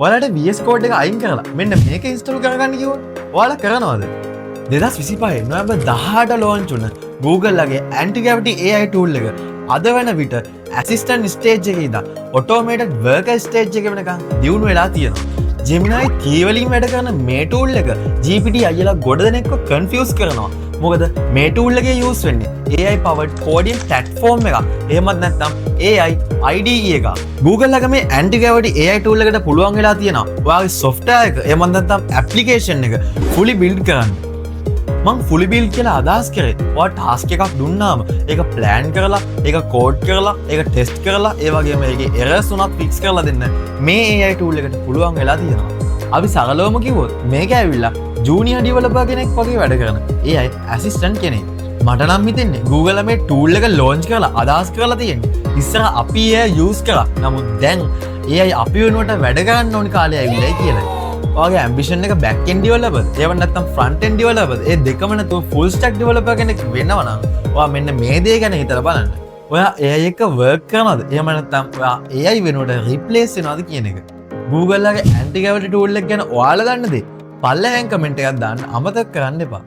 ඔයාලට VS Code එක අයින් කරලා මෙන්න මේක ඉන්ස්ටෝල් කරගන්න කිව්වොත් ඔයාලා කරනවද? 2025 නොවැම්බර් 18 ලොන්ච් වුණ Google ලගේ Anti Gravity AI tool එක අද වෙන විට ඇසිස්ටන්ට් ස්ටේජ් එකේ ඉඳන් ඔටෝමේටඩ් වර්කර් ස්ටේජ් එක වෙනකන් දියුණු වෙලා තියෙනවා. Gemini key වලින් වැඩ කරන මේ tool එක GPT අයියලා ගොඩ දෙනෙක්ව confuse කරනවා. මොකද මේ tool එකේ use වෙන්නේ AI powered coding platform එකක්. එහෙමත් නැත්නම් AI IDE එකක්. Google ලගේ මේ Anti Gravity AI tool එකට පුළුවන් වෙලා තියෙනවා. ඔයාගේ software එක එහෙමත් නැත්නම් application එක fully build කරන්න. මං fully build කියලා අදහස් කරේ ඔයා ටාස්ක් එකක් දුන්නාම ඒක ප්ලෑන් කරලා ඒක කෝඩ් කරලා ඒක ටෙස්ට් කරලා ඒ වගේම ඒකේ එරර්ස් උනත් ෆික්ස් කරලා දෙන්න මේ AI tool එකට පුළුවන් වෙලා තියෙනවා. අපි සරලවම කිව්වොත් මේක ඇවිල්ලා ජූනියර් ඩෙවලොපර් කෙනෙක් වගේ වැඩ කරන AI ඇසිස්ටන්ට් කෙනෙක්. මට නම් හිතෙන්නේ Google මේ tool එක launch කරලා අදහස් කරලා තියෙන්නේ ඉස්සර අපි AI use කරා. නමුත් දැන් AI අපි වෙනුවට වැඩ කරන්න ඕනි කාලය ඇවිල්ලායි කියලා. ඔයාගේ ඇම්බිෂන් එක back end developer එහෙම නැත්නම් front end developer ඒ දෙකම නැතුව full stack developer කෙනෙක් වෙනවා නම් ඔයා මෙන්න මේ දේ ගැන හිතලා බලන්න. ඔයා AI එක work කරනවද? එහෙම නැත්නම් ඔයා AI වෙනුවට replace වෙනවද කියන එක. Google ලගේ Anti Gravity tool එක ගැන ඔයාලා දන්න දේ පල්ලෙහෙන් කමෙන්ට් එකක් දාන්න අමතක කරන්න එපා.